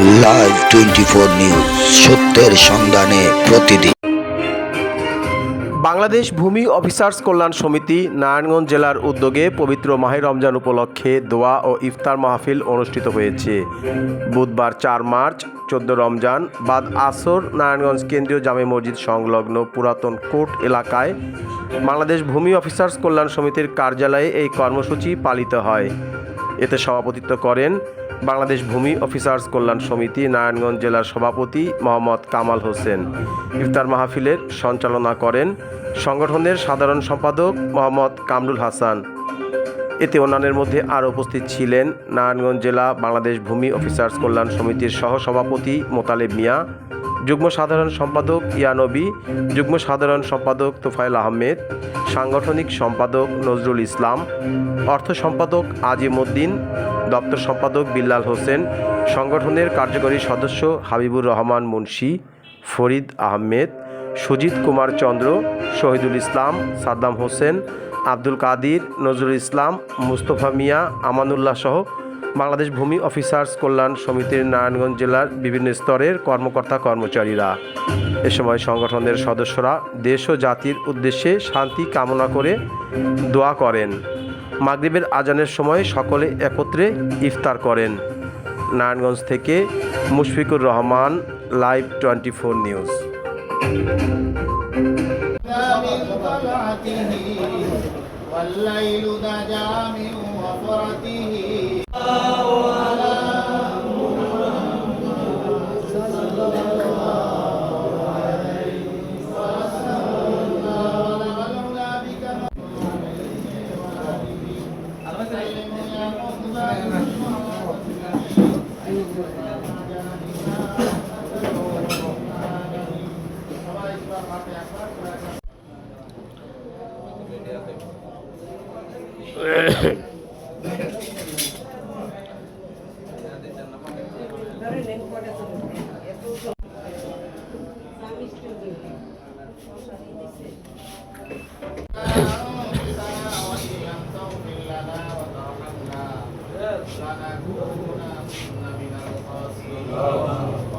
Live 24 news, সত্যের সন্ধানে প্রতিদিন। বাংলাদেশ ভূমি অফিসার্স কল্যাণ সমিতি নারায়ণগঞ্জ জেলার উদ্যোগে পবিত্র মাহে রমজান উপলক্ষে দোয়া ও ইফতার মাহফিল অনুষ্ঠিত হয়েছে। বুধবার 4 মার্চ 14 রমজান বাদ আসর নারায়ণগঞ্জ কেন্দ্রীয় জামে মসজিদ সংলগ্ন পুরাতন কোর্ট এলাকায় বাংলাদেশ ভূমি অফিসার্স কল্যাণ সমিতির কার্যালয়ে এই কর্মসূচি পালিত হয়। এতে সভাপতিত্ব করেন বাংলাদেশ ভূমি অফিসার্স কল্যাণ সমিতি নারায়ণগঞ্জ জেলার সভাপতি মোহাম্মদ কামাল হোসেন। ইফতার মাহফিলের সঞ্চালনা করেন সংগঠনের সাধারণ সম্পাদক মোহাম্মদ কামরুল হাসান। এতে অন্যান্যের মধ্যে আরও উপস্থিত ছিলেন নারায়ণগঞ্জ জেলা বাংলাদেশ ভূমি অফিসার্স কল্যাণ সমিতির সহসভাপতি মোতালেব মিয়া, যুগ্ম সাধারণ সম্পাদক ইয়ানবী, যুগ্ম সাধারণ সম্পাদক তোফায়েল আহমেদ, সাংগঠনিক সম্পাদক নজরুল ইসলাম, অর্থ সম্পাদক আজিম উদ্দিন, দপ্তর সম্পাদক বিল্লাল হোসেন, সংগঠনের কার্যকরী সদস্য হাবিবুর রহমান মুন্সি, ফরিদ আহমেদ, সুজিত কুমার চন্দ্র, শহীদুল ইসলাম, সাদ্দাম হোসেন, আব্দুল কাদির, নজরুল ইসলাম, মুস্তফা মিয়া, আমানুল্লাহ সহ বাংলাদেশ ভূমি অফিসার্স কল্যাণ সমিতির নারায়ণগঞ্জ জেলার বিভিন্ন স্তরের কর্মকর্তা কর্মচারীরা। এ সময় সংগঠনের সদস্যরা দেশ ও জাতির উদ্দেশ্যে শান্তি কামনা করে দোয়া করেন। মাগরিবের আজানের সময় সকলে একত্রে ইফতার করেন। নারায়ণগঞ্জ থেকে মুশফিকুর রহমান, লাইভ 24 নিউজ। والليل دجى من وفرته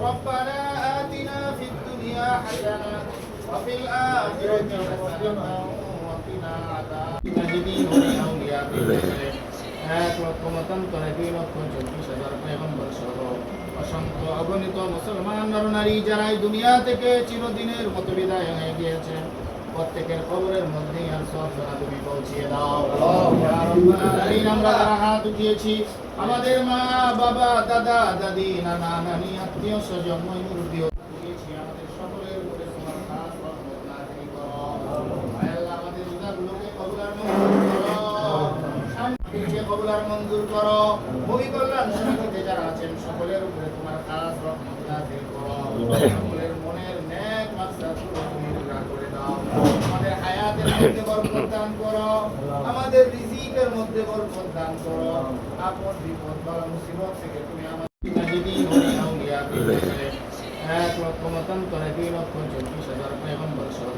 ربنا آتنا في الدنيا حسنة وفي الآخرة حسنة وقنا عذاب النار أولياء এক লক্ষ মতান্তরে 2,40,000 পয়গম্বর সহ অসংখ্য অগণিত মুসলমান নরনারী যারা এই দুনিয়া থেকে চিরদিনের মতো বিদায় হয়ে গিয়েছে, প্রত্যেকের কবরের মধ্যে আর সব তুমি পৌঁছিয়ে দাও। আমরা যারা হাত উঠিয়েছি, আমাদের মা বাবা, দাদা দাদি, নানা নানি, আত্মীয় স্বজন, মুরব্বী উঠিয়েছি, আমাদের সকলের উপরে তোমার খাস রহমত নাযিল করো। আল্লাহ আমাদের রোজাগুলোকে কবুল আর মঞ্জুর করো, শান্তিকে কবুল আর মঞ্জুর করো। ভূমি কল্যাণ সমিতিতে যারা আছেন সকলের উপরে তোমার খাস রহমত নাযিল করো। সকলের মনের নেক মাকসাদ তুমি পুরা করে দাও। আমাদের হায়াতের মধ্যে বরকত দান করো, আমাদের রিজিকের মধ্যে বরকত দান করো। আপদ বিপদ বালা মুসিবত থেকে তুমি আমাদের এক লক্ষ মতান্তরে 2,40,000 পয়গম্বর সহ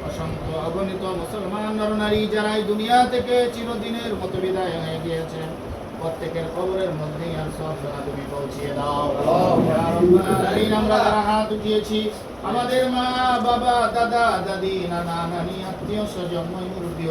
অসংখ্য অগণিত মুসলমান নরনারী যারা এই দুনিয়া থেকে চিরদিনের মতো বিদায় হয়ে গিয়েছে, প্রত্যেকের কবরের মধ্যে আর সব তুমি পৌঁছিয়ে দাও। আমরা যারা হাত উঠিয়েছি, আমাদের মা বাবা, দাদা দাদি, নানা নানি, আত্মীয় স্বজন, মুরব্বী